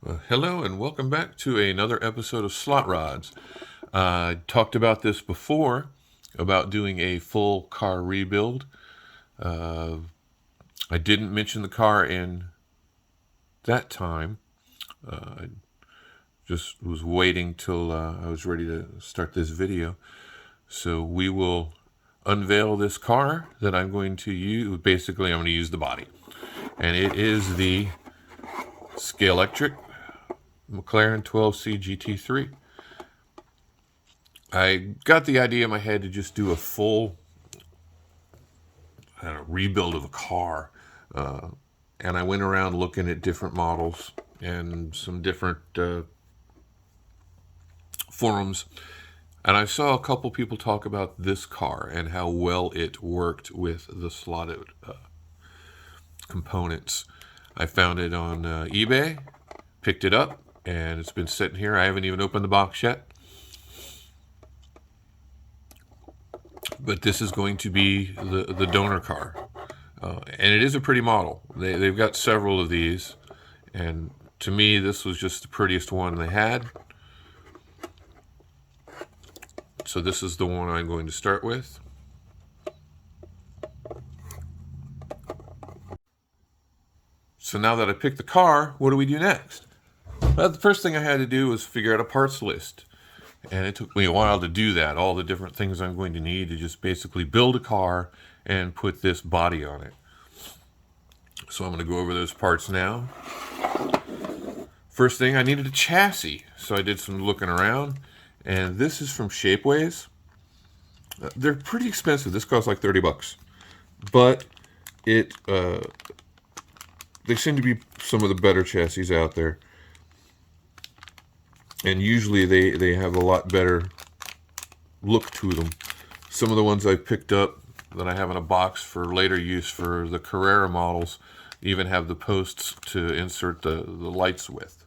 Hello and welcome back to another episode of Slot Rods. I talked about this before, about doing a full car rebuild. I didn't mention the car in that time. I just was waiting till I was ready to start this video. So we will unveil this car that I'm going to use. Basically, I'm going to use the body. And it is the scalextric McLaren 12C GT3. I got the idea in my head to just do a full rebuild of a car. And I went around looking at different models and some different forums. And I saw a couple people talk about this car and how well it worked with the slotted components. I found it on eBay, picked it up, and it's been sitting here. I haven't even opened the box yet. But this is going to be the donor car. And it is a pretty model. They've got several of these. And to me, this was just the prettiest one they had. So this is the one I'm going to start with. So now that I picked the car, what do we do next? Well, the first thing I had to do was figure out a parts list. And it took me a while to do that, all the different things I'm going to need to just basically build a car and put this body on it. So I'm going to go over those parts now. First thing, I needed a chassis. So I did some looking around. And this is from Shapeways. They're pretty expensive. This costs like 30 bucks. But they seem to be some of the better chassis out there. And usually they have a lot better look to them. Some of the ones I picked up that I have in a box for later use for the Carrera models even have the posts to insert the lights with.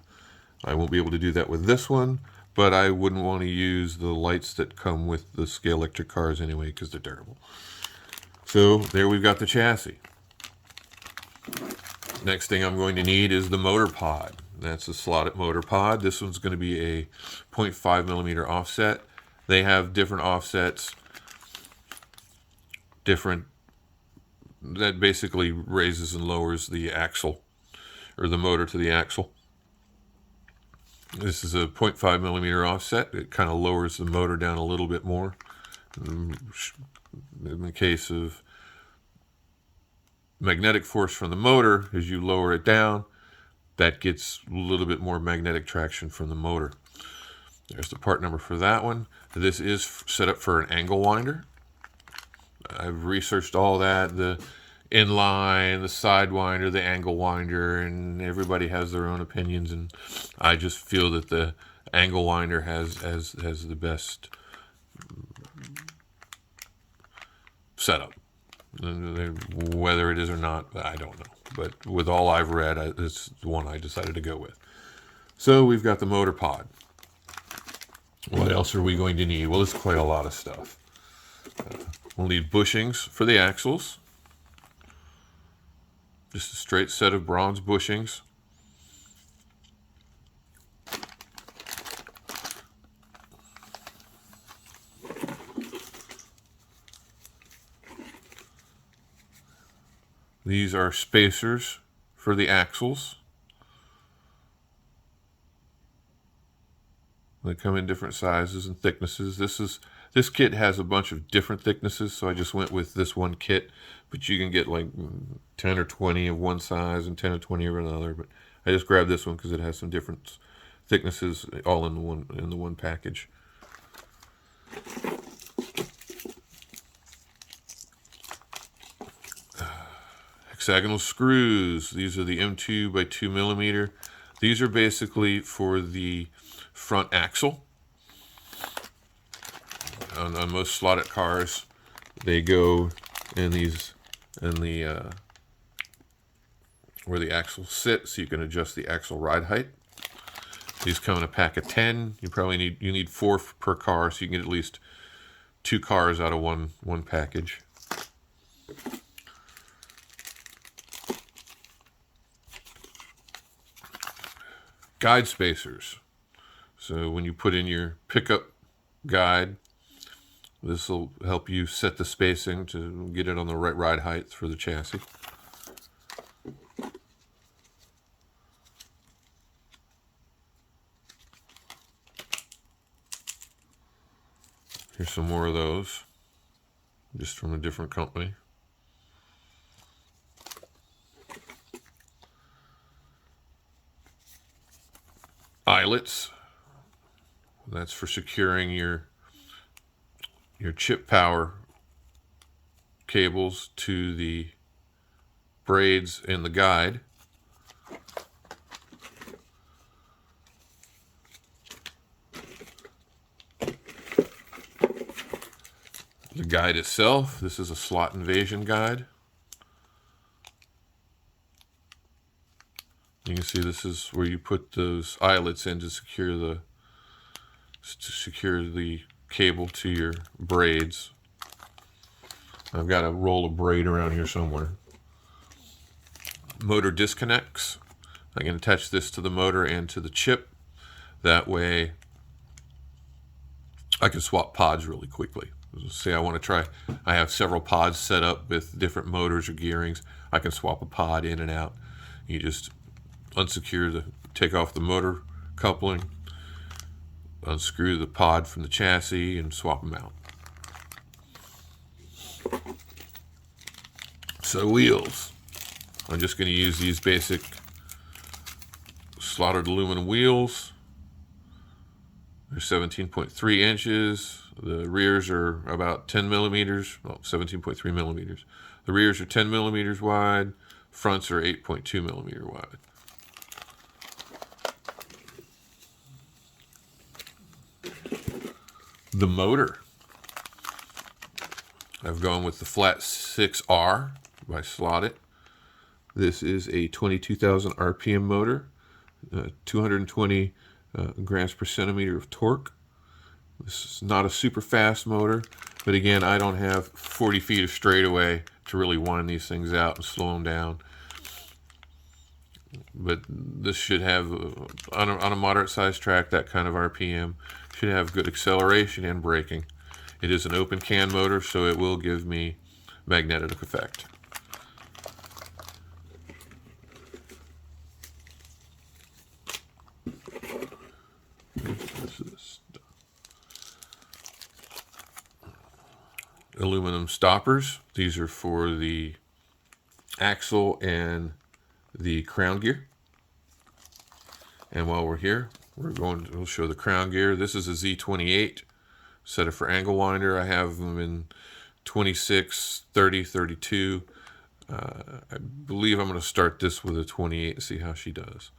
I won't be able to do that with this one, but I wouldn't want to use the lights that come with the scalextric cars anyway because they're terrible. So there we've got the chassis. Next thing I'm going to need is the motor pod. That's a Slot.it motor pod. This one's going to be a 0.5 millimeter offset. They have different offsets, that basically raises and lowers the axle, or the motor to the axle. This is a 0.5 millimeter offset. It kind of lowers the motor down a little bit more. In the case of magnetic force from the motor, as you lower it down, that gets a little bit more magnetic traction from the motor. There's the part number for that one. This is set up for an angle winder. I've researched all that, the inline, the side winder, the angle winder, and everybody has their own opinions, and I just feel that the angle winder has the best setup. Whether it is or not, I don't know. But with all I've read, it's the one I decided to go with. So we've got the motor pod. What else are we going to need? Well, it's quite a lot of stuff. We'll need bushings for the axles. Just a straight set of bronze bushings. These are spacers for the axles. They come in different sizes and thicknesses. This kit has a bunch of different thicknesses, so I just went with this one kit. But you can get like 10 or 20 of one size and 10 or 20 of another. But I just grabbed this one because it has some different thicknesses all in the one package. Hexagonal screws. These are the M2 by 2 millimeter. These are basically for the front axle. On most Slot.it cars, they go in these where the axles sit, so you can adjust the axle ride height. These come in a pack of 10. You need 4 per car, so you can get at least 2 cars out of one package. guide spacers. So when you put in your pickup guide, this will help you set the spacing to get it on the right ride height for the chassis. Here's some more of those, just from a different company. Eyelets. That's for securing your chip power cables to the braids in the guide. The guide itself, this is a slot invasion guide. You can see this is where you put those eyelets in to secure the cable to your braids. I've got a roll of braid around here somewhere. Motor disconnects. I can attach this to the motor and to the chip. That way I can swap pods really quickly. Say I want to try, I have several pods set up with different motors or gearings. I can swap a pod in and out. You just take off the motor coupling, unscrew the pod from the chassis, and swap them out. So wheels. I'm just going to use these basic slotted aluminum wheels. They're 17.3 inches. The rears are about 10 millimeters, well, 17.3 millimeters. The rears are 10 millimeters wide. Fronts are 8.2 millimeter wide. The motor. I've gone with the Flat 6R by Slot.it. This is a 22,000 RPM motor, 220 grams per centimeter of torque. This is not a super fast motor, but again, I don't have 40 feet of straightaway to really wind these things out and slow them down. But this should have, on a moderate sized track, that kind of RPM, should have good acceleration and braking. It is an open can motor, so it will give me magnetic effect. Aluminum stoppers. These are for the axle and the crown gear. And while we're here, we'll show the crown gear. This is a Z28. Set it for angle winder. I have them in 26, 30, 32. I believe I'm going to start this with a 28 and see how she does.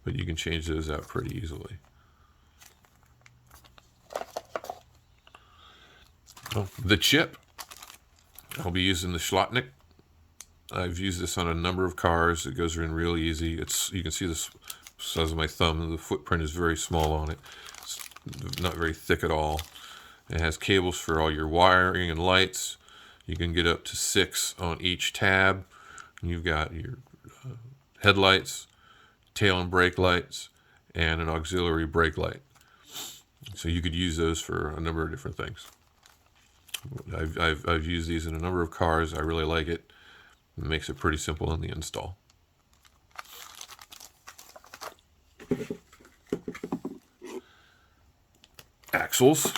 But you can change those out pretty easily. The chip. I'll be using the Slottechnik. I've used this on a number of cars. It goes in real easy. You can see the size of my thumb. The footprint is very small on it. It's not very thick at all. It has cables for all your wiring and lights. You can get up to 6 on each tab. You've got your headlights, tail and brake lights, and an auxiliary brake light. So you could use those for a number of different things. I've used these in a number of cars. I really like it. It makes it pretty simple in the install. Axles.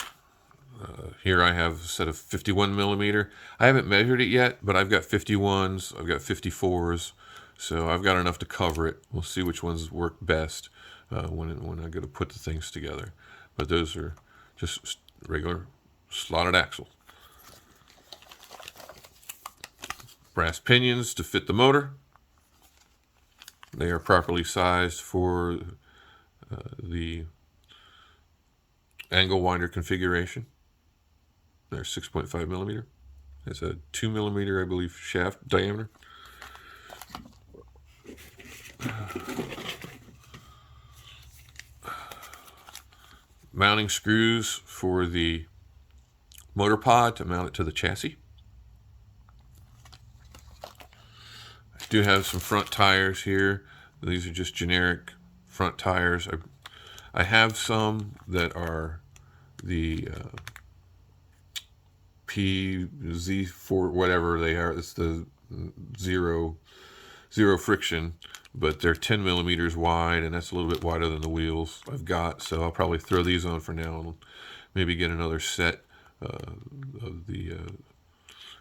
Here I have a set of 51 millimeter. I haven't measured it yet, but I've got 51s, I've got 54s, so I've got enough to cover it. We'll see which ones work best when I go to put the things together. But those are just regular slotted axle. Brass pinions to fit the motor. They are properly sized for the angle winder configuration. They're 6.5 millimeter. It's a 2 millimeter, I believe, shaft diameter. Mounting screws for the motor pod to mount it to the chassis. I do have some front tires here. These are just generic front tires. I have some that are the PZ4, whatever they are. It's the zero friction, but they're 10 millimeters wide, and that's a little bit wider than the wheels I've got. So I'll probably throw these on for now and maybe get another set of the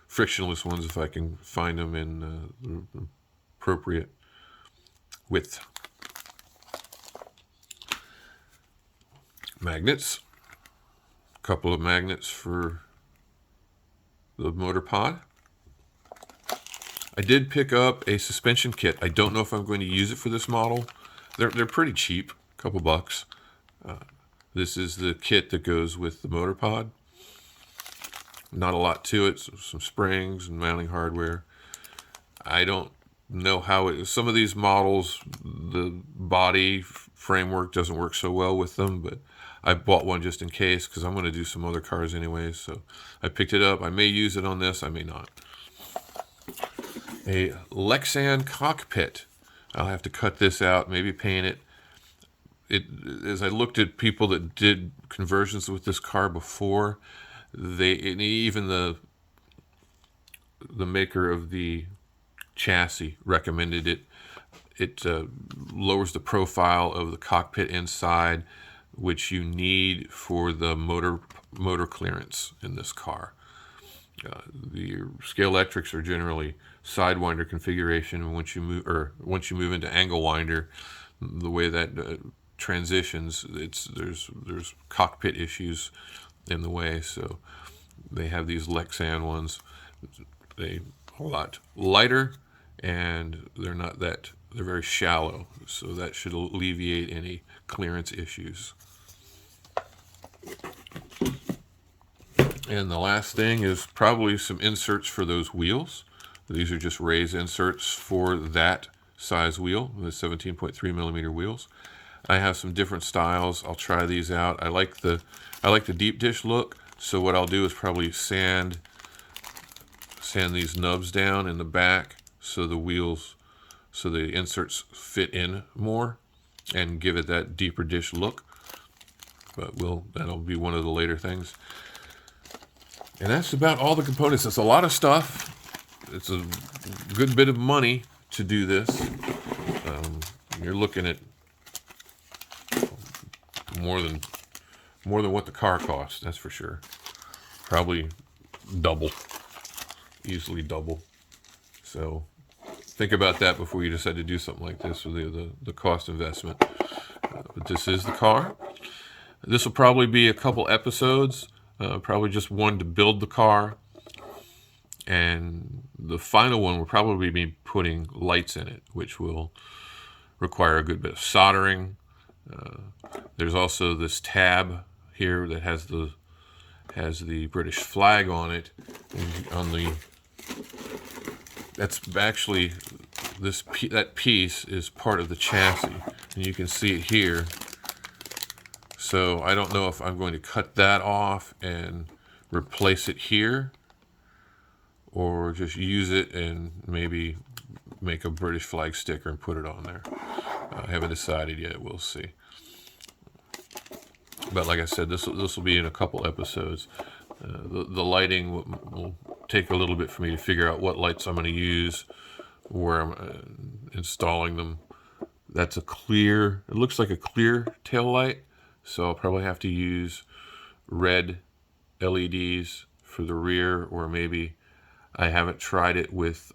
frictionless ones if I can find them in the appropriate width. Magnets. A couple of magnets for the motor pod. I did pick up a suspension kit. I don't know if I'm going to use it for this model. They're pretty cheap, a couple bucks. This is the kit that goes with the motor pod. Not a lot to it. Some springs and mounting hardware. I don't know how it. Some of these models, the body framework doesn't work so well with them, but I bought one just in case because I'm going to do some other cars anyways. So I picked it up. I may use it on this. I may not. A Lexan Cockpit. I'll have to cut this out, maybe paint it. As I looked at people that did conversions with this car before, even the maker of the chassis recommended it. It lowers the profile of the cockpit inside, which you need for the motor clearance in this car. The scalextrics are generally sidewinder configuration, and once you move into angle winder, the way that transitions, there's cockpit issues in the way. So they have these Lexan ones. They're a lot lighter, and they're very shallow. So that should alleviate any clearance issues. And the last thing is probably some inserts for those wheels. These are just raised inserts for that size wheel, the 17.3 millimeter wheels. I have some different styles. I'll try these out. I like the deep dish look. So what I'll do is probably sand these nubs down in the back so the inserts fit in more and give it that deeper dish look. But that'll be one of the later things. And that's about all the components. It's a lot of stuff. It's a good bit of money to do this. You're looking at more than what the car costs, that's for sure. Probably double. Easily double. So think about that before you decide to do something like this with the cost investment. But this is the car. This will probably be a couple episodes. Probably just one to build the car, and the final one will probably be putting lights in it, which will require a good bit of soldering. There's also this tab here that has the British flag on it. And that's actually that piece is part of the chassis, and you can see it here. So I don't know if I'm going to cut that off and replace it here, or just use it and maybe make a British flag sticker and put it on there. I haven't decided yet. We'll see. But like I said, this will be in a couple episodes. The lighting will take a little bit for me to figure out what lights I'm going to use, where I'm installing them. That's it looks like a clear tail light. So I'll probably have to use red LEDs for the rear, or maybe I haven't tried it with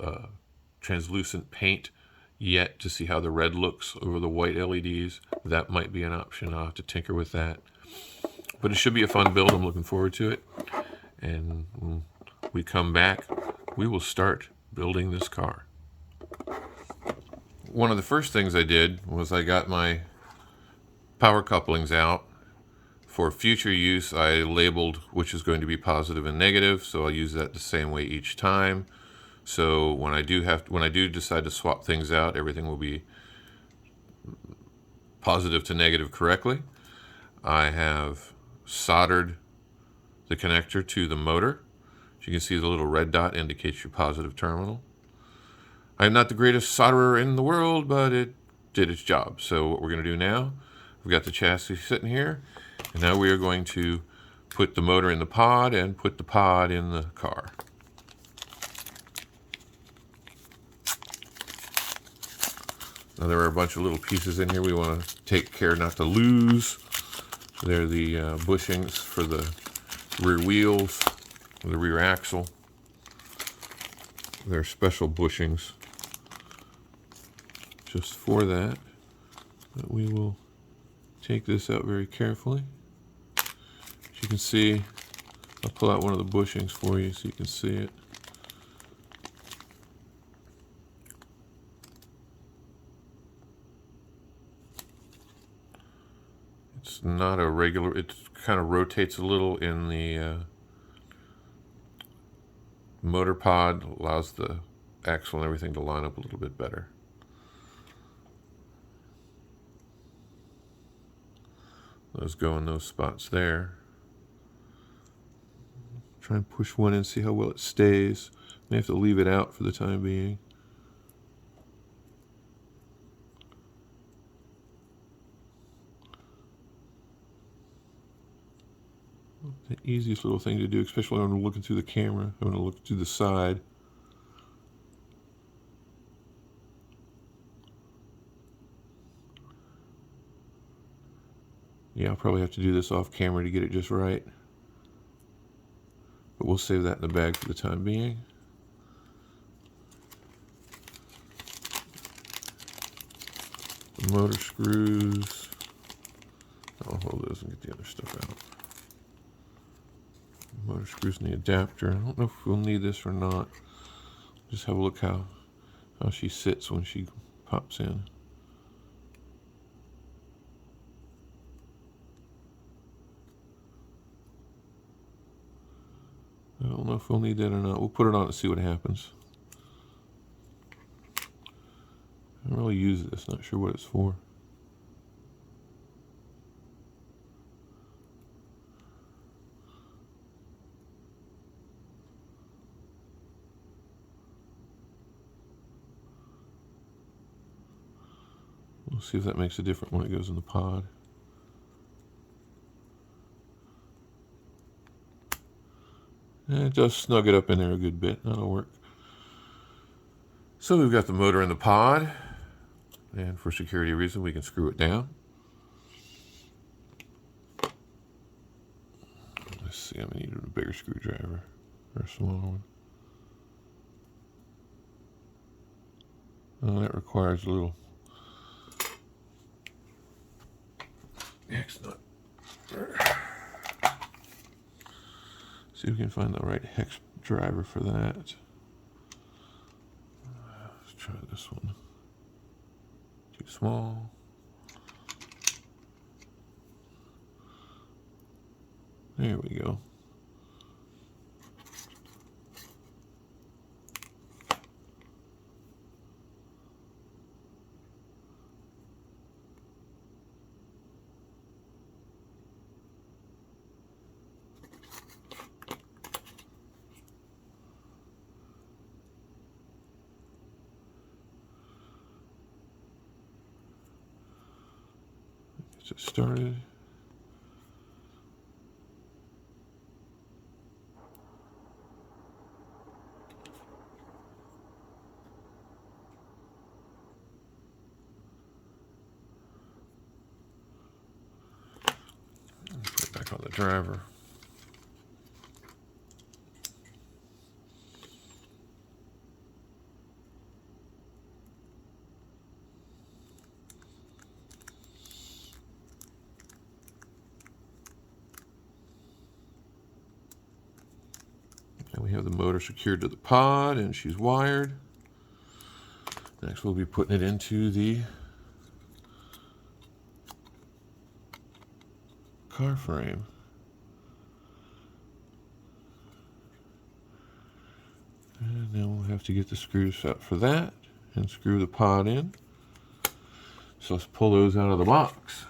translucent paint yet to see how the red looks over the white LEDs. That might be an option. I'll have to tinker with that. But it should be a fun build. I'm looking forward to it. And when we come back, we will start building this car. One of the first things I did was I got my power couplings out. For future use, I labeled which is going to be positive and negative, so I'll use that the same way each time. So when I do decide to swap things out, everything will be positive to negative correctly. I have soldered the connector to the motor. As you can see, the little red dot indicates your positive terminal. I'm not the greatest solderer in the world, but it did its job. So what we're going to do now, we've got the chassis sitting here, and now we are going to put the motor in the pod and put the pod in the car. Now there are a bunch of little pieces in here we want to take care not to lose. They're the bushings for the rear wheels, the rear axle. They're special bushings just for that. But we will take this out very carefully. As you can see, I'll pull out one of the bushings for you so you can see it. It's not a regular, it kind of rotates a little in the motor pod, allows the axle and everything to line up a little bit better. Those go in those spots there. Try and push one in, see how well it stays. May have to leave it out for the time being. The easiest little thing to do, especially when I'm looking through the camera. I'm going to look through the side. Yeah, I'll probably have to do this off camera to get it just right. But we'll save that in the bag for the time being. The motor screws. I'll hold those and get the other stuff out. Motor screws and the adapter. I don't know if we'll need this or not. Just have a look how she sits when she pops in. I don't know if we'll need that or not. We'll put it on and see what happens. I don't really use this. Not sure what it's for. We'll see if that makes a difference when it goes in the pod. And it does snug it up in there a good bit. That'll work. So we've got the motor in the pod, and for security reason we can screw it down. Let's see, I'm going to need a bigger screwdriver or a smaller one. Oh, that requires a little hex nut. See if we can find the right hex driver for that. Let's try this one. Too small. There we go. Get it started. Put it back on the driver. And we have the motor secured to the pod, and she's wired. Next we'll be putting it into the car frame. And then we'll have to get the screws out for that and screw the pod in. So let's pull those out of the box.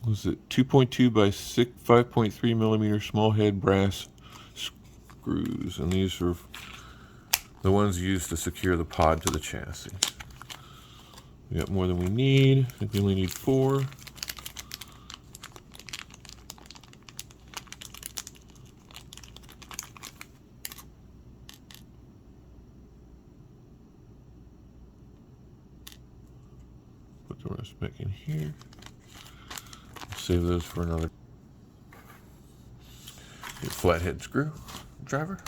Was it 2.2 by 5.3 millimeter small head brass screws, and these are the ones used to secure the pod to the chassis. We got more than we need. I think we only need 4. Put the rest back in here. Save those for another. Get flathead screw driver.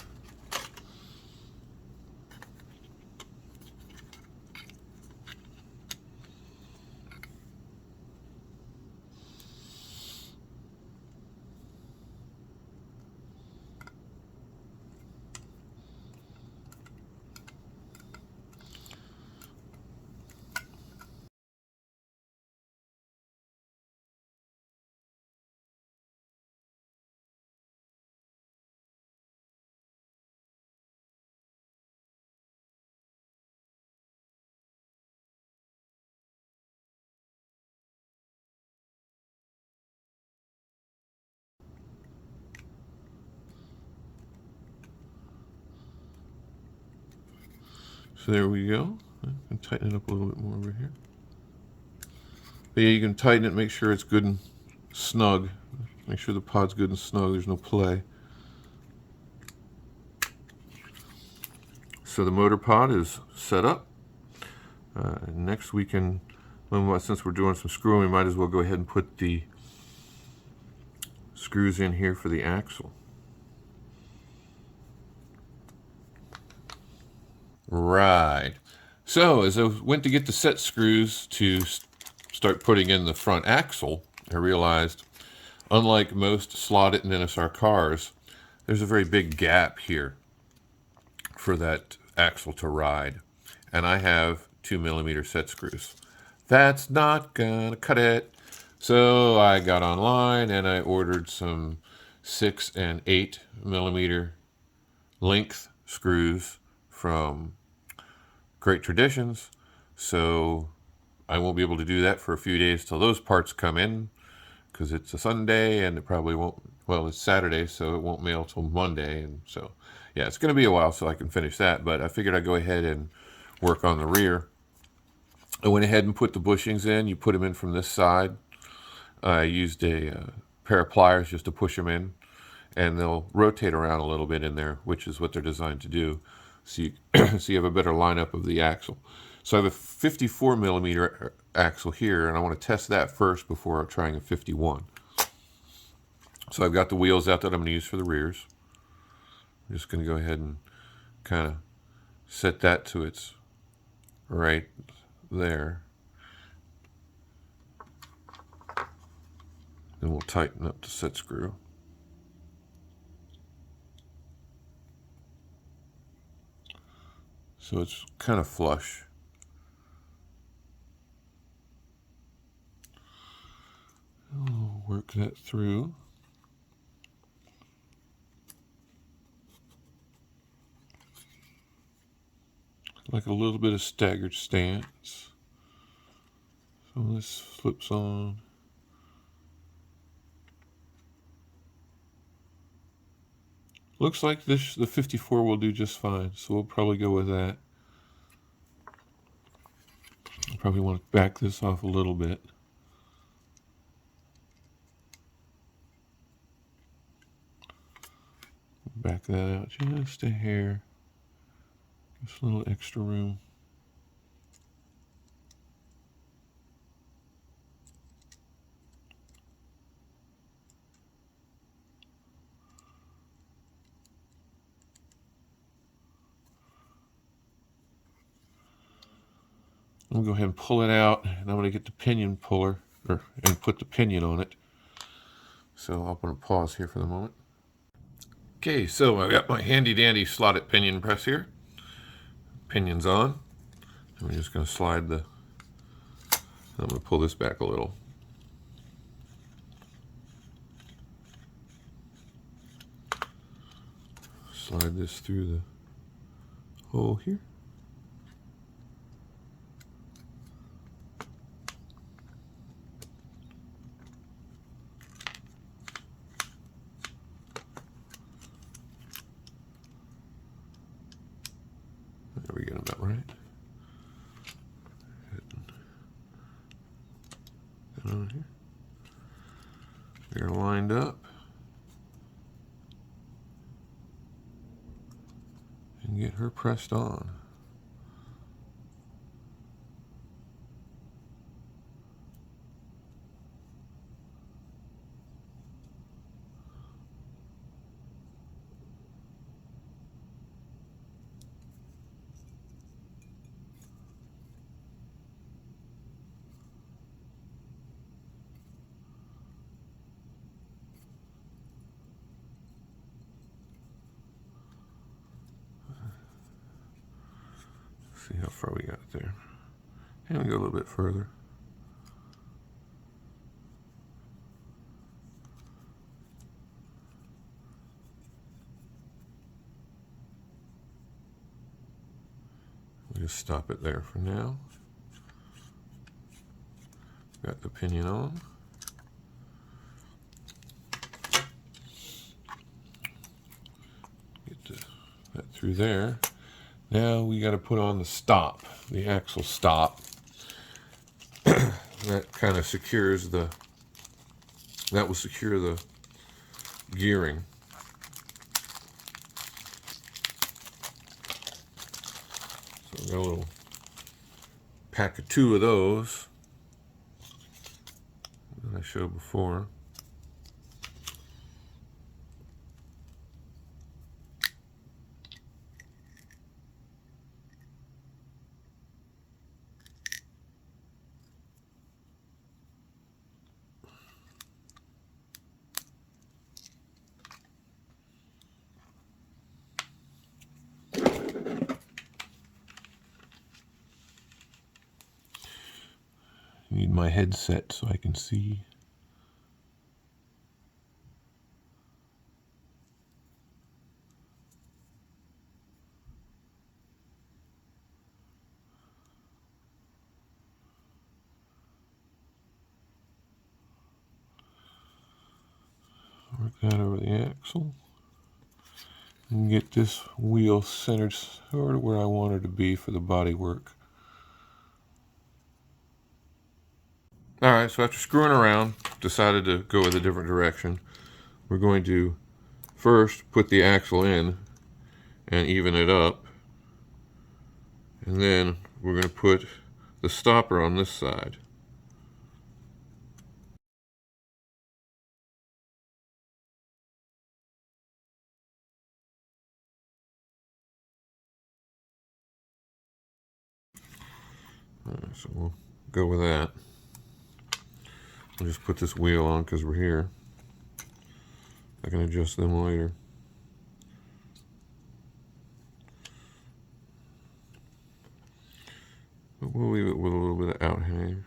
So there we go. I can tighten it up a little bit more over here. But yeah, you can tighten it, make sure it's good and snug. Make sure the pod's good and snug, there's no play. So the motor pod is set up. Next we can, since we're doing some screwing, we might as well go ahead and put the screws in here for the axle. Right. So as I went to get the set screws to start putting in the front axle, I realized, unlike most Slot.it and NSR cars, there's a very big gap here for that axle to ride. And I have 2mm set screws. That's not gonna cut it. So I got online and I ordered some 6 and 8mm length screws from Great Traditions. So I won't be able to do that for a few days till those parts come in, because it's a Sunday and it probably won't, well, it's Saturday, so it won't mail till Monday. And so, yeah, it's going to be a while so I can finish that. But I figured I'd go ahead and work on the rear. I went ahead and put the bushings in. You put them in from this side. I used a pair of pliers just to push them in, and they'll rotate around a little bit in there, which is what they're designed to do. So you, so you have a better lineup of the axle. So I have a 54mm axle here, and I want to test that first before trying a 51. So I've got the wheels out that I'm going to use for the rears. I'm just going to go ahead and kind of set that to its right there. Then we'll tighten up the set screw. So it's kind of flush. We'll work that through. Like a little bit of staggered stance. So this flips on. Looks like the 54 will do just fine, so we'll probably go with that. I probably want to back this off a little bit. Back that out just a hair. Just a little extra room. I'm going to go ahead and pull it out, and I'm going to get the pinion puller, and put the pinion on it. So I'm going to pause here for the moment. Okay, so I've got my handy dandy Slot.it pinion press here. Pinion's on. I'm just going to slide the, I'm going to pull this back a little. Slide this through the hole here. lined up. And get her pressed on. See how far we got there. And we go a little bit further. We just stop it there for now. Got the pinion on. Get that through there. Now we got to put on the stop, the axle stop. That kind of secures the, that will secure the gearing. So we got a little pack of 2 of those that I showed before. Need my headset so I can see. Work that over the axle. And get this wheel centered sort of where I want it to be for the body work. Alright, so after screwing around, decided to go with a different direction. We're going to first put the axle in and even it up. And then we're going to put the stopper on this side. Alright, so we'll go with that. I'll just put this wheel on because we're here. I can adjust them later. But we'll leave it with a little bit of outhang.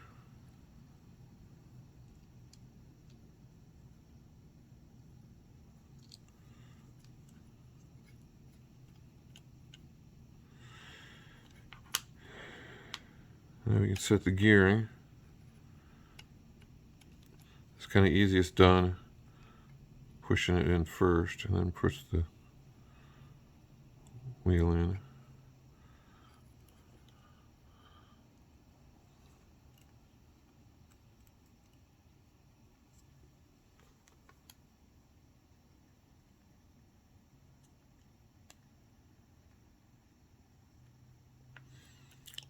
Now we can set the gearing. It's kind of easiest done pushing it in first and then push the wheel in.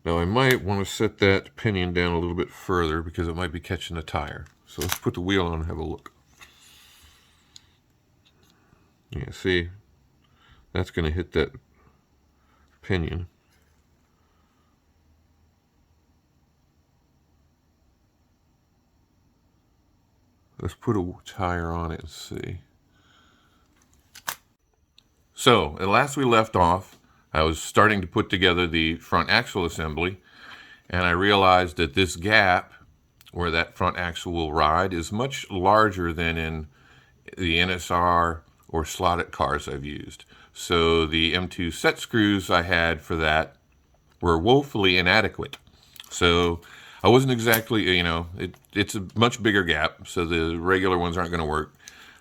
Now I might want to set that pinion down a little bit further because it might be catching the tire. So let's put the wheel on and have a look. Yeah, see, that's going to hit that pinion. Let's put a tire on it and see. So, at last we left off, I was starting to put together the front axle assembly, and I realized that this gap where that front axle will ride is much larger than in the NSR or Slot.it cars I've used. So the M2 set screws I had for that were woefully inadequate. So I wasn't exactly, you know, it's a much bigger gap, so the regular ones aren't going to work.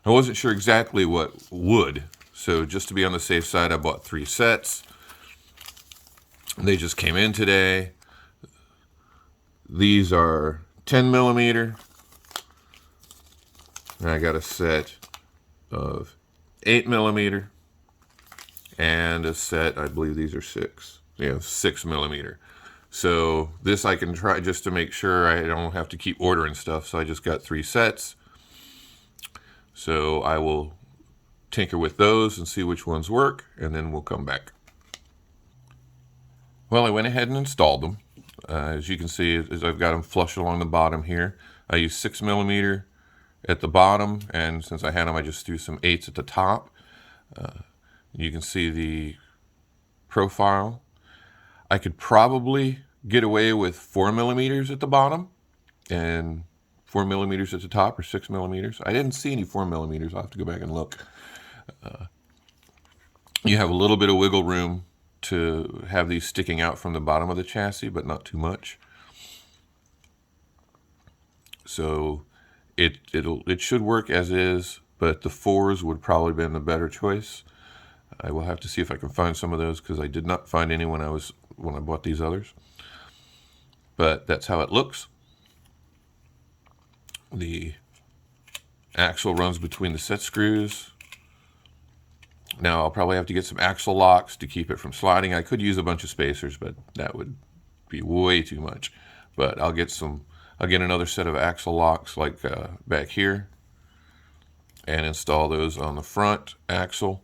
I wasn't sure exactly what would, so just to be on the safe side, I bought 3 sets. They just came in today. These are 10 millimeter. And I got a set of 8mm and a set, I believe these are 6mm. So this I can try just to make sure I don't have to keep ordering stuff. So I just got 3 sets. So I will tinker with those and see which ones work, and then we'll come back. Well, I went ahead and installed them. As you can see, I've got them flush along the bottom here. I use 6mm at the bottom, and since I had them, I just threw some 8s at the top. You can see the profile. I could probably get away with 4mm at the bottom and 4mm at the top, or 6mm. I didn't see any 4mm. I'll have to go back and look. You have a little bit of wiggle room to have these sticking out from the bottom of the chassis, but not too much. So it should work as is, but the 4s would probably have been the better choice. I will have to see if I can find some of those, because I did not find any when I bought these others. But that's how it looks. The axle runs between the set screws. Now I'll probably have to get some axle locks to keep it from sliding. I could use a bunch of spacers, but that would be way too much. But I'll get another set of axle locks like back here, and install those on the front axle.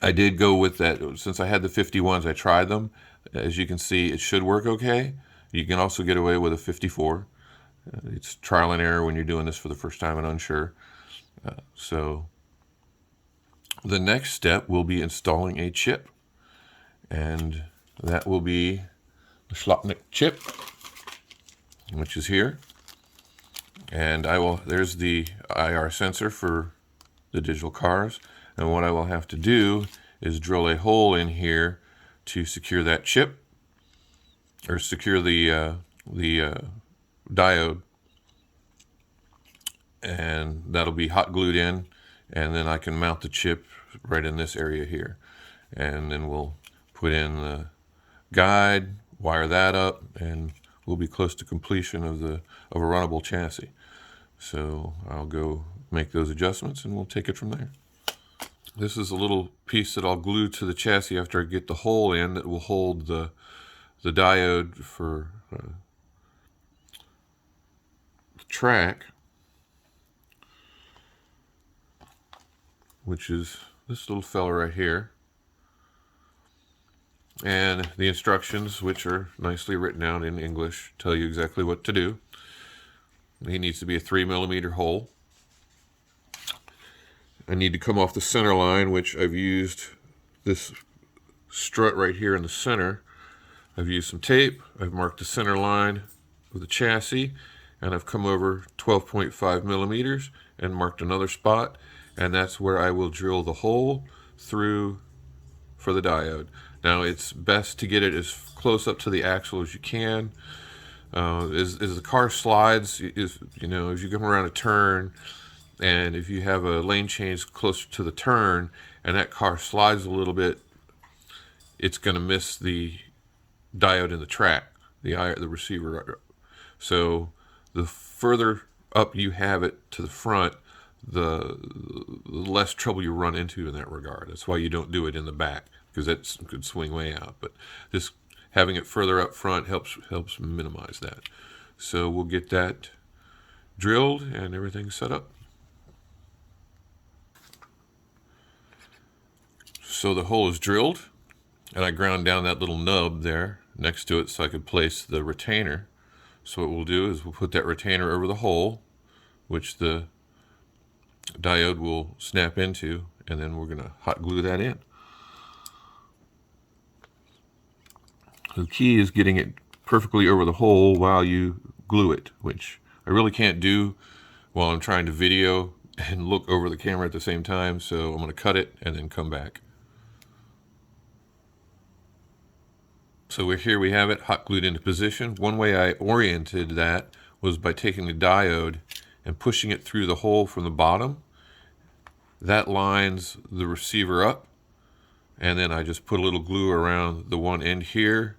I did go with that, since I had the 51s, I tried them. As you can see, it should work okay. You can also get away with a 54. It's trial and error when you're doing this for the first time and unsure. So the next step will be installing a chip, and that will be the Slottechnik chip, which is here. And there's the IR sensor for the digital cars. And what I will have to do is drill a hole in here to secure that chip, or secure the diode, and that'll be hot glued in, and then I can mount the chip right in this area here. And then we'll put in the guide, wire that up, and we'll be close to completion of a runnable chassis. So I'll go make those adjustments, and we'll take it from there. This is a little piece that I'll glue to the chassis after I get the hole in, that will hold the diode for the track, which is this little fella right here. And the instructions, which are nicely written out in English, tell you exactly what to do. He needs to be a 3mm hole. I need to come off the center line, which I've used this strut right here in the center. I've used some tape. I've marked the center line of the chassis, and I've come over 12.5mm and marked another spot, and that's where I will drill the hole through for the diode. Now it's best to get it as close up to the axle as you can. As the car slides, as you come around a turn, and if you have a lane change closer to the turn and that car slides a little bit, it's going to miss the diode in the track, the receiver. So the further up you have it to the front, the less trouble you run into in that regard. That's why you don't do it in the back, because that could swing way out. But this having it further up front helps minimize that. So we'll get that drilled and everything set up. So the hole is drilled, and I ground down that little nub there next to it so I could place the retainer. So what we'll do is we'll put that retainer over the hole, which the diode will snap into, and then we're going to hot glue that in. The key is getting it perfectly over the hole while you glue it, which I really can't do while I'm trying to video and look over the camera at the same time. So I'm going to cut it and then come back. So here we have it, hot glued into position. One way I oriented that was by taking the diode and pushing it through the hole from the bottom. That lines the receiver up, and then I just put a little glue around the one end here,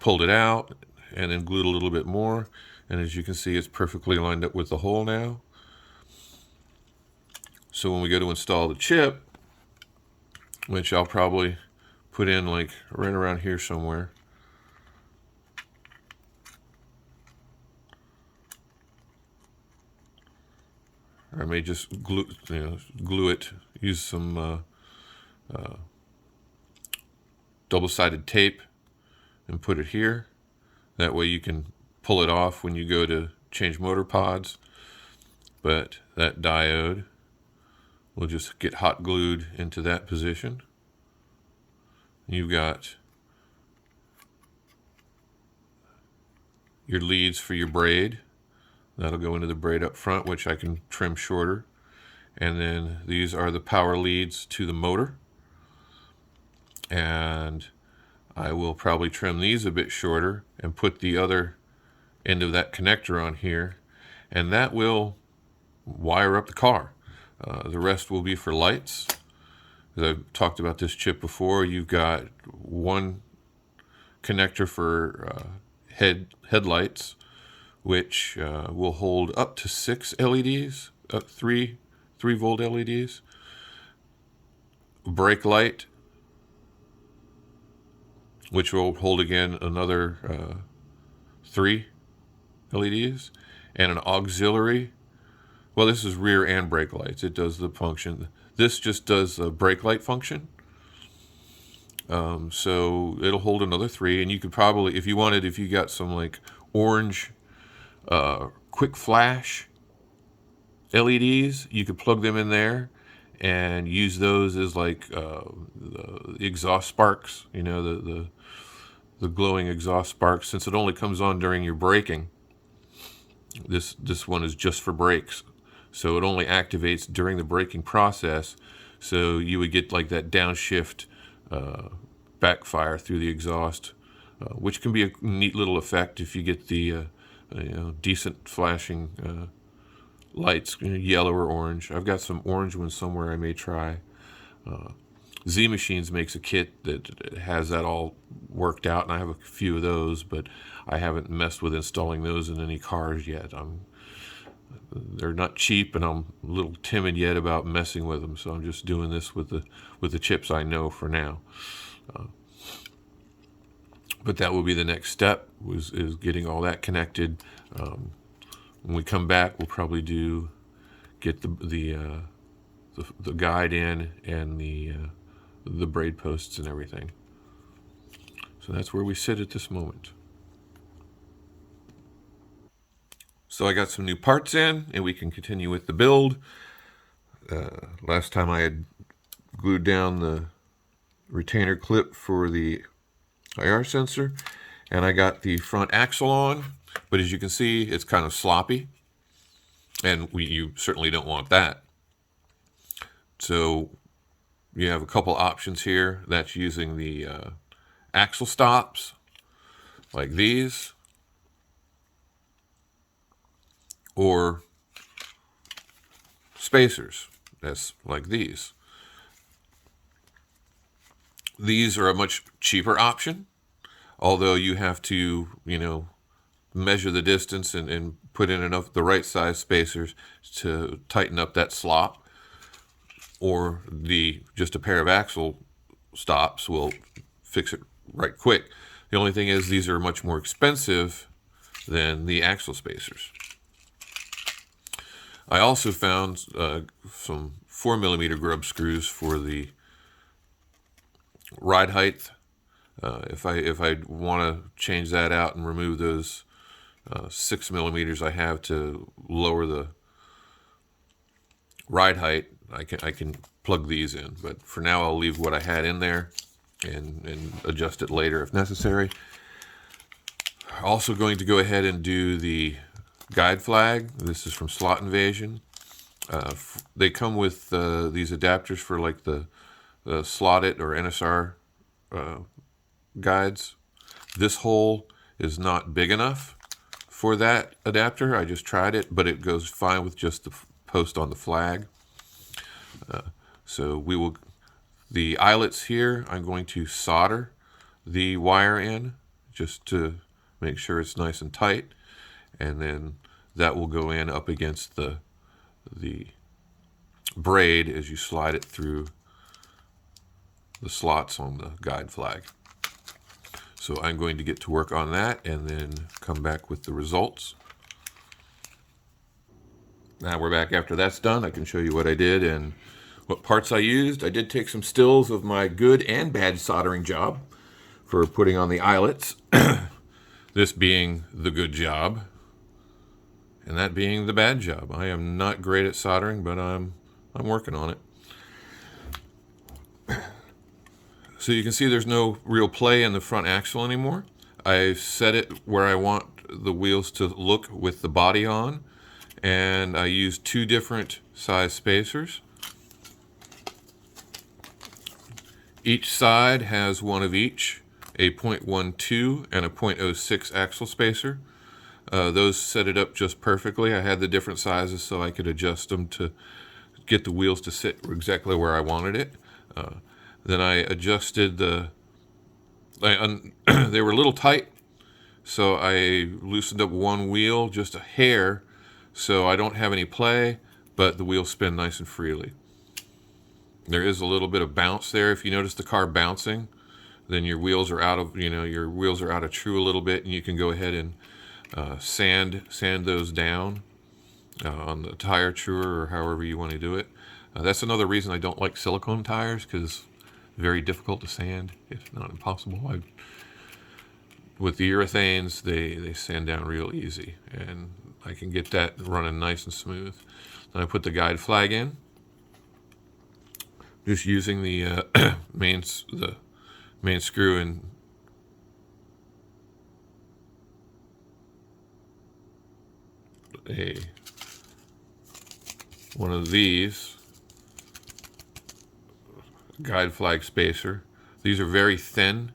pulled it out, and then glued a little bit more. And as you can see, it's perfectly lined up with the hole now. So when we go to install the chip, which I'll probably put in like right around here somewhere. Or I may just glue it, use some double-sided tape and put it here. That way you can pull it off when you go to change motor pods. But that diode will just get hot glued into that position. You've got your leads for your braid. That'll go into the braid up front, which I can trim shorter. And then these are the power leads to the motor. And I will probably trim these a bit shorter and put the other end of that connector on here. And that will wire up the car. The rest will be for lights. As I've talked about this chip before, you've got one connector for headlights, which will hold up to 6 LEDs, 3-volt LEDs. Brake light, which will hold again another 3 LEDs, and an auxiliary. Well, this is rear and brake lights. It does the function. This just does the brake light function. So it'll hold another 3, and you could probably, if you wanted, if you got some like orange quick flash LEDs, you could plug them in there and use those as like the exhaust sparks, you know, the glowing exhaust sparks. Since it only comes on during your braking, this one is just for brakes, so it only activates during the braking process. So you would get like that downshift backfire through the exhaust, which can be a neat little effect if you get the decent flashing lights, yellow or orange. I've got some orange ones somewhere I may try. Z Machines makes a kit that has that all worked out, and I have a few of those, but I haven't messed with installing those in any cars yet. They're not cheap, and I'm a little timid yet about messing with them, so I'm just doing this with the chips I know for now. But that will be the next step, is getting all that connected. When we come back, we'll probably get the guide in and the braid posts and everything. So that's where we sit at this moment. So I got some new parts in, and we can continue with the build. Last time I had glued down the retainer clip for the IR sensor, and I got the front axle on, but as you can see, it's kind of sloppy, and you certainly don't want that. So you have a couple options here. That's using the axle stops like these, or spacers that's like these. These are a much cheaper option, although you have to, measure the distance and put in enough the right size spacers to tighten up that slop. Or just a pair of axle stops will fix it right quick. The only thing is these are much more expensive than the axle spacers. I also found some 4mm grub screws for the ride height. If I want to change that out and remove those 6mm I have to lower the ride height, I can plug these in. But for now, I'll leave what I had in there and adjust it later if necessary. Also going to go ahead and do the guide flag. This is from Slot Invasion. They come with these adapters for like the Slot.it or NSR guides. This hole is not big enough for that adapter. I just tried it, but it goes fine with just the post on the flag. So the eyelets here, I'm going to solder the wire in just to make sure it's nice and tight. and then that will go in up against the braid as you slide it through the slots on the guide flag. So I'm going to get to work on that and then come back with the results. Now we're back after that's done. I can show you what I did and what parts I used. I did take some stills of my good and bad soldering job for putting on the eyelets. This being the good job, and that being the bad job. I am not great at soldering, but I'm working on it. So you can see there's no real play in the front axle anymore. I set it where I want the wheels to look with the body on, and I used 2 different size spacers. Each side has one of each, a 0.12 and a 0.06 axle spacer. Those set it up just perfectly. I had the different sizes so I could adjust them to get the wheels to sit exactly where I wanted it. Then I adjusted they were a little tight, so I loosened up one wheel just a hair so I don't have any play, but the wheels spin nice and freely. There is a little bit of bounce there. If you notice the car bouncing, then your wheels are out of true a little bit, and you can go ahead and sand those down on the tire truer or however you want to do it. That's another reason I don't like silicone tires, because very difficult to sand, if not impossible. With the urethanes, they sand down real easy, and I can get that running nice and smooth. Then I put the guide flag in, just using the main screw and one of these guide flag spacer. These are very thin.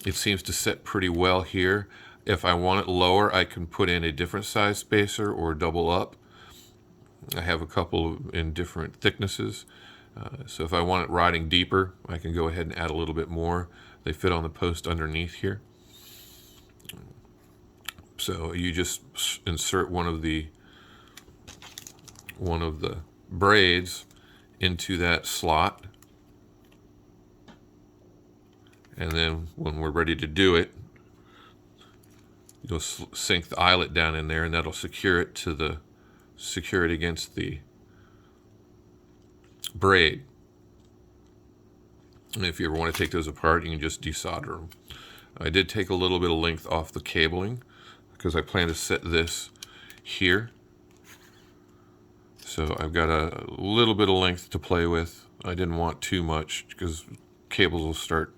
It seems to set pretty well here. If I want it lower, I can put in a different size spacer or double up. I have a couple in different thicknesses. So if I want it riding deeper, I can go ahead and add a little bit more. They fit on the post underneath here. So you just insert one of the braids into that slot, and then when we're ready to do it, you'll sink the eyelet down in there, and that'll secure it against the braid. And if you ever want to take those apart, you can just desolder them. I did take a little bit of length off the cabling because I plan to set this here. So I've got a little bit of length to play with. I didn't want too much because cables will start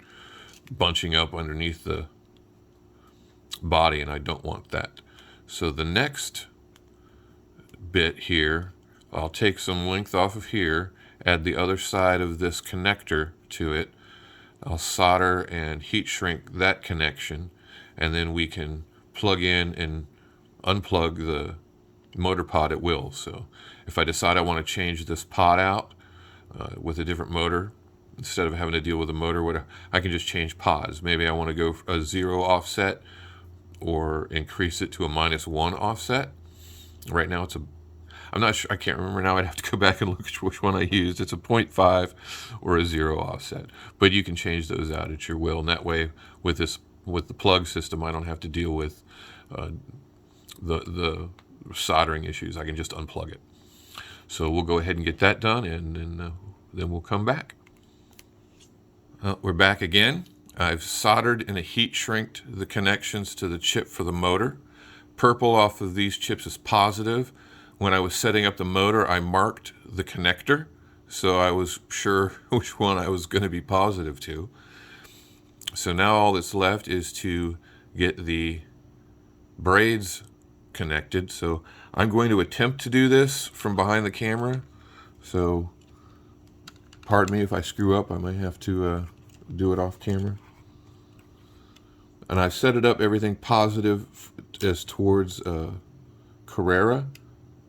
bunching up underneath the body, and I don't want that. So the next bit here, I'll take some length off of here, add the other side of this connector to it. I'll solder and heat shrink that connection, and then we can plug in and unplug the motor pod at will. So if I decide I want to change this pod out with a different motor, instead of having to deal with a motor, whatever, I can just change pods. Maybe I want to go a 0 offset or increase it to a -1 offset. Right now I'm not sure, I can't remember now. I'd have to go back and look at which one I used. It's a 0.5 or a 0 offset. But you can change those out at your will, and that way with the plug system, I don't have to deal with the soldering issues. I can just unplug it. So we'll go ahead and get that done, and then we'll come back. We're back again. I've soldered and heat shrinked the connections to the chip for the motor. Purple off of these chips is positive. When I was setting up the motor, I marked the connector, so I was sure which one I was going to be positive to. So now all that's left is to get the braids connected. So I'm going to attempt to do this from behind the camera. So pardon me if I screw up. I might have to do it off camera. And I've set it up everything positive as towards Carrera.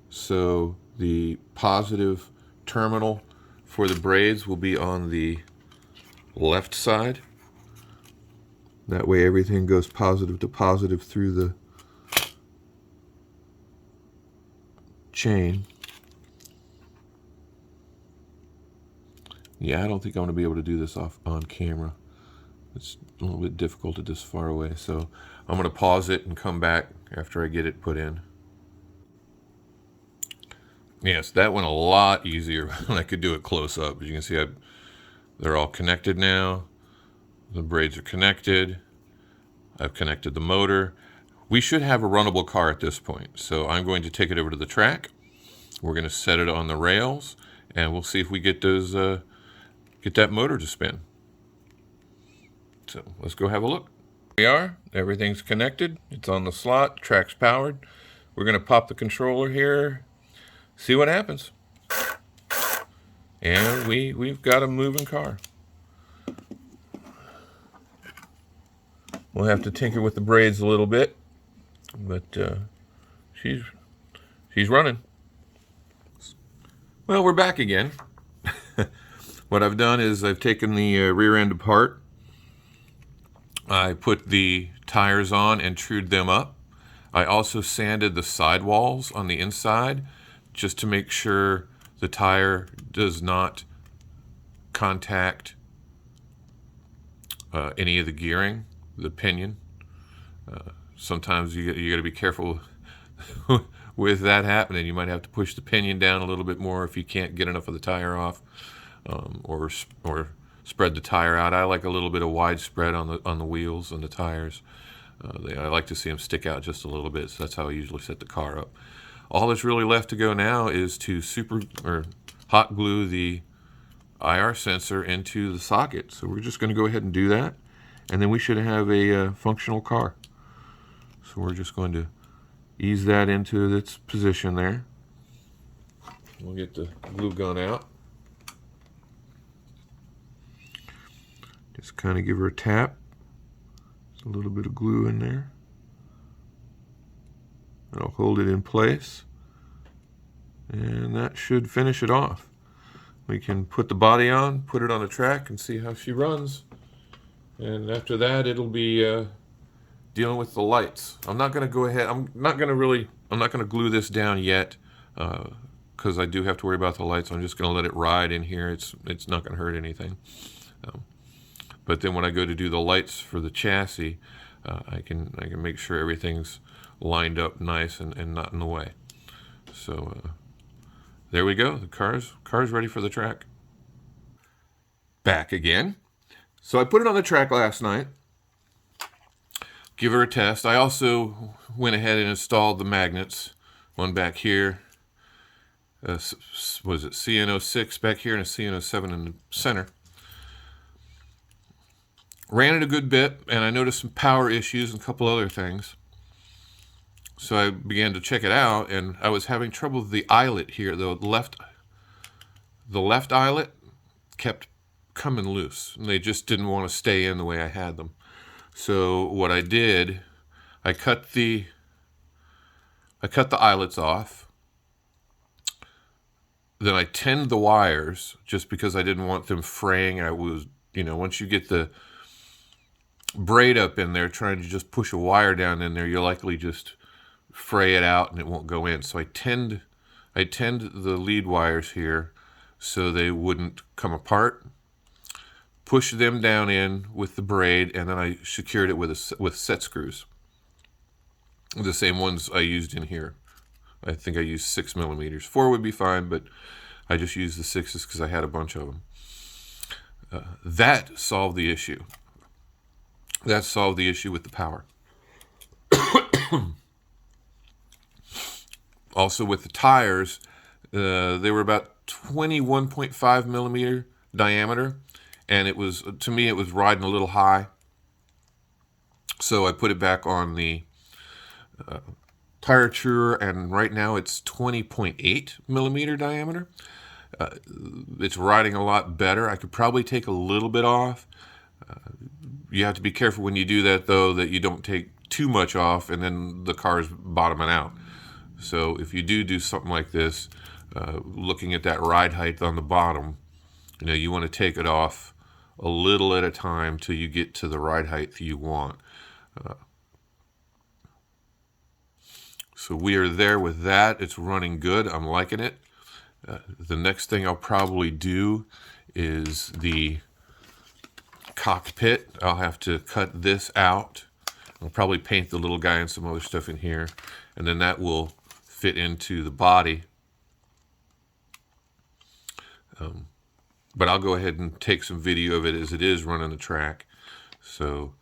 So the positive terminal for the braids will be on the left side. That way everything goes positive to positive through the chain. Yeah, I don't think I'm going to be able to do this on camera. It's a little bit difficult at this far away, so I'm going to pause it and come back after I get it put in. Yes, that went a lot easier when I could do it close up. As you can see, they're all connected now. The braids are connected. I've connected the motor. We should have a runnable car at this point, so I'm going to take it over to the track. We're going to set it on the rails, and we'll see if we get those get that motor to spin. So let's go have a look. Here we are. Everything's connected. It's on the slot. Track's powered. We're going to pop the controller here, see what happens. And we've got a moving car. We'll have to tinker with the braids a little bit, but she's running. Well, we're back again. What I've done is I've taken the rear end apart. I put the tires on and trued them up. I also sanded the sidewalls on the inside just to make sure the tire does not contact any of the gearing, the pinion. Sometimes you got to be careful with that happening. You might have to push the pinion down a little bit more if you can't get enough of the tire off, or spread the tire out. I like a little bit of wide spread on the wheels and the tires. I like to see them stick out just a little bit, so that's how I usually set the car up. All that's really left to go now is to hot glue the IR sensor into the socket. So we're just going to go ahead and do that, and then we should have a functional car. So we're just going to ease that into its position there. We'll get the glue gun out. Just kind of give her a tap. There's a little bit of glue in there. That'll hold it in place. And that should finish it off. We can put the body on, put it on the track, and see how she runs. And after that, it'll be dealing with the lights. I'm not going to go ahead. I'm not going to glue this down yet, because I do have to worry about the lights. I'm just going to let it ride in here. It's not going to hurt anything. But then when I go to do the lights for the chassis, I can make sure everything's lined up nice and not in the way. So there we go. The car's ready for the track. Back again. So I put it on the track last night. Give her a test. I also went ahead and installed the magnets. One back here. Was it CN06 back here and a CN07 in the center. Ran it a good bit, and I noticed some power issues and a couple other things. So I began to check it out, and I was having trouble with the eyelet here. The left eyelet kept coming loose, and they just didn't want to stay in the way I had them. So what I did, I cut the eyelets off. Then I tinned the wires just because I didn't want them fraying. I was, once you get the braid up in there, trying to just push a wire down in there, you'll likely just fray it out and it won't go in. So I tinned the lead wires here so they wouldn't come apart. Pushed them down in with the braid, and then I secured it with set screws. The same ones I used in here. I think I used 6 millimeters. 4 would be fine, but I just used the 6s because I had a bunch of them. That solved the issue. That solved the issue with the power. Also with the tires, they were about 21.5 millimeter diameter, and to me it was riding a little high. So I put it back on the tire truer, and right now it's 20.8 millimeter diameter. It's riding a lot better. I could probably take a little bit off. You have to be careful when you do that, though, that you don't take too much off and then the car's bottoming out. So if you do something like this, looking at that ride height on the bottom, you want to take it off a little at a time till you get to the ride height you want. So we are there with that. It's running good. I'm liking it. The next thing I'll probably do is the cockpit. I'll have to cut this out. I'll probably paint the little guy and some other stuff in here, and then that will fit into the body. But I'll go ahead and take some video of it as it is running the track. So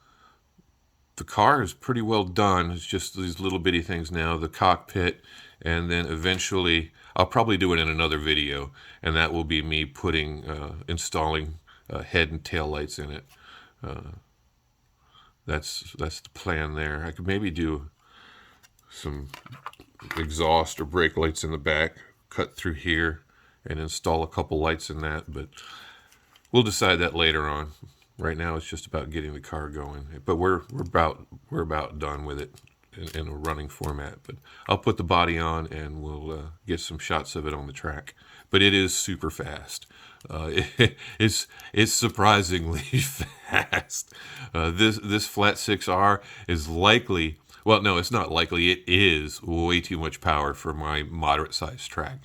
the car is pretty well done. It's just these little bitty things now, the cockpit, and then eventually I'll probably do it in another video, and that will be me putting, installing head and tail lights in it. That's the plan there. I could maybe do some exhaust or brake lights in the back, cut through here, and install a couple lights in that, but we'll decide that later on. Right now, it's just about getting the car going. But we're about done with it in a running format. But I'll put the body on, and we'll get some shots of it on the track. But it is super fast. It's surprisingly fast. This flat 6R is likely. Well, no, it's not likely. It is way too much power for my moderate-sized track.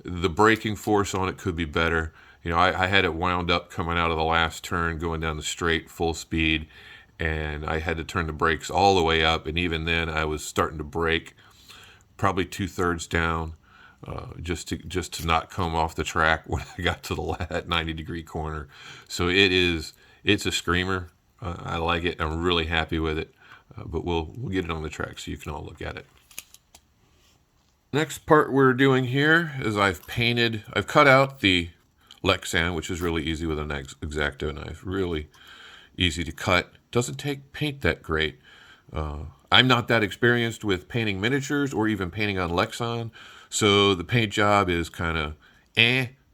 The braking force on it could be better. You know, I had it wound up coming out of the last turn, going down the straight, full speed, and I had to turn the brakes all the way up, and even then I was starting to brake probably 2/3 down, just to not come off the track when I got to the 90-degree corner. So it's a screamer. I like it. I'm really happy with it, but we'll get it on the track so you can all look at it. Next part we're doing here is I've cut out the Lexan, which is really easy with an X-Acto knife. Really easy to cut. Doesn't take paint that great. I'm not that experienced with painting miniatures or even painting on Lexan, so the paint job is kind of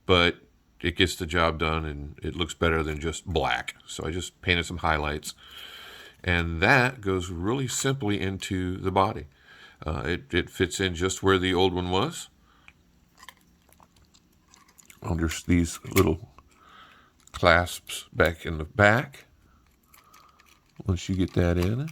but it gets the job done and it looks better than just black. So I just painted some highlights, and that goes really simply into the body. It fits in just where the old one was. There's these little clasps back in the back. Once you get that in,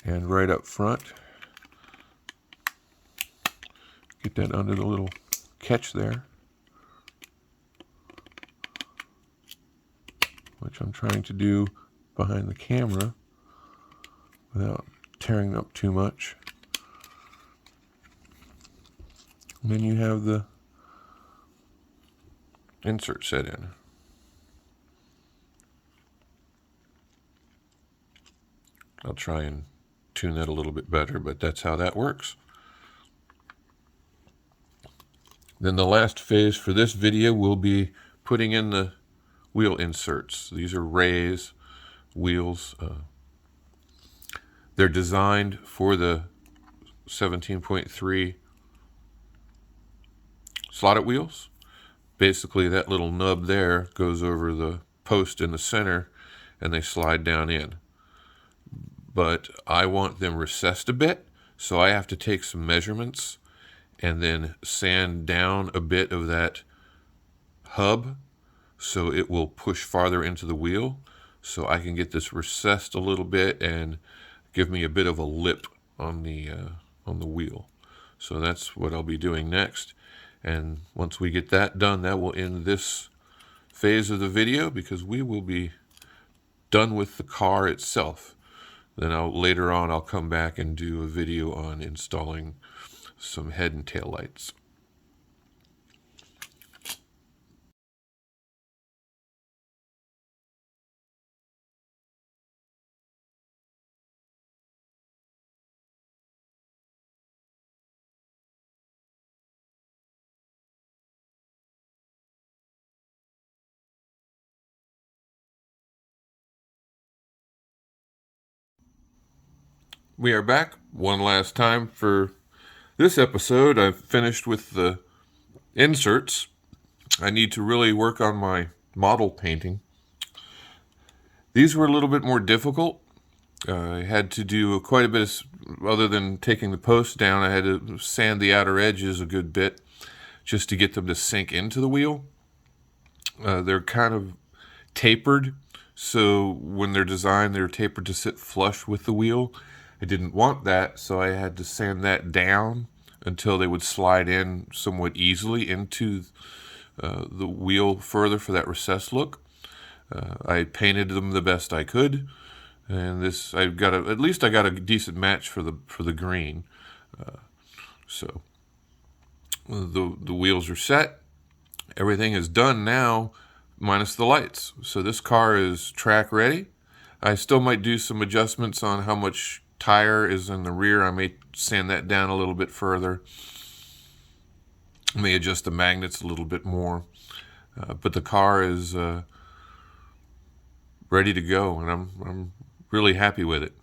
and right up front, get that under the little catch there, which I'm trying to do behind the camera without tearing up too much. And then you have the insert set in. I'll try and tune that a little bit better, but that's how that works. Then the last phase for this video will be putting in the wheel inserts. These are Rays wheels. They're designed for the 17.3 Slot.it wheels. Basically, that little nub there goes over the post in the center, and they slide down in. But I want them recessed a bit, so I have to take some measurements and then sand down a bit of that hub so it will push farther into the wheel, so I can get this recessed a little bit and give me a bit of a lip on the wheel. So that's what I'll be doing next. And once we get that done, that will end this phase of the video, because we will be done with the car itself. Then later on I'll come back and do a video on installing some head and tail lights. We are back one last time for this episode. I've finished with the inserts. I need to really work on my model painting. These were a little bit more difficult. I had to do quite a bit of, other than taking the post down, I had to sand the outer edges a good bit just to get them to sink into the wheel. They're kind of tapered, so when they're designed, they're tapered to sit flush with the wheel. I didn't want that, so I had to sand that down until they would slide in somewhat easily into the wheel further for that recessed look. I painted them the best I could, and this I got at least I got a decent match for the green. So the wheels are set. Everything is done now, minus the lights. So this car is track ready. I still might do some adjustments on how much tire is in the rear. I may sand that down a little bit further. I may adjust the magnets a little bit more. But the car is ready to go, and I'm really happy with it.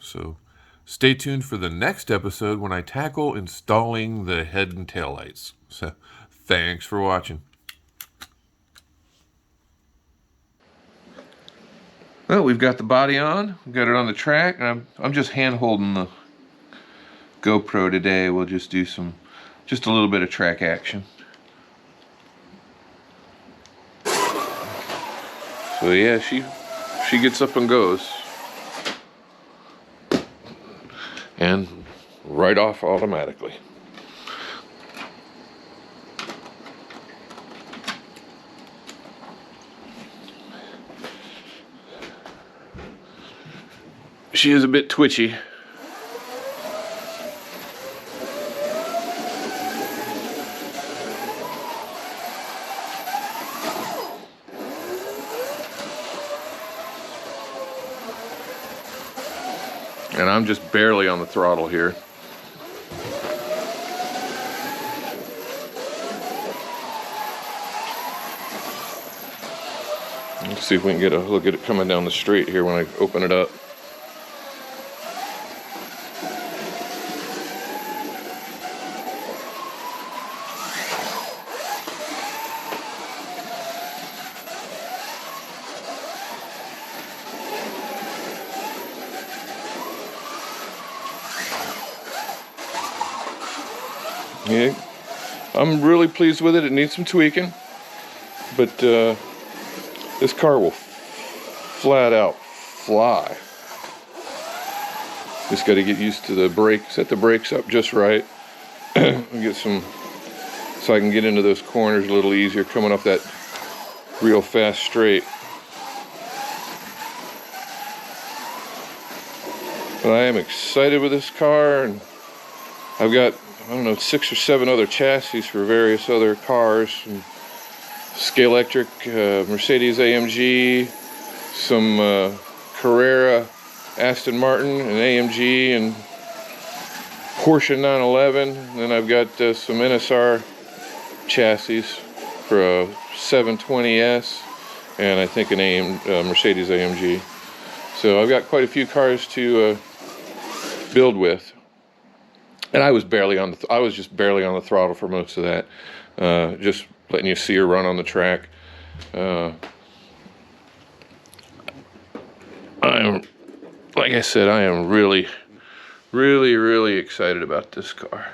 So stay tuned for the next episode when I tackle installing the head and tail lights. So thanks for watching. Well, we've got the body on, we've got it on the track, and I'm just hand holding the GoPro today. We'll just do just a little bit of track action. So yeah, she gets up and goes. And right off automatically. She is a bit twitchy. And I'm just barely on the throttle here. Let's see if we can get a look at it coming down the street here when I open it up. Yeah, I'm really pleased with it. It needs some tweaking, but this car will flat out fly. Just got to get used to the brake, set the brakes up just right, and get some, so I can get into those corners a little easier coming off that real fast straight. But I am excited with this car, and I've got, I don't know, 6 or 7 other chassis for various other cars. Scalextric, Mercedes AMG, some Carrera, Aston Martin, and AMG, and Porsche 911. And then I've got some NSR chassis for a 720S, and I think an Mercedes AMG. So I've got quite a few cars to build with. And I was just barely on the throttle for most of that. Just letting you see her run on the track. Like I said, I am really, really, really excited about this car.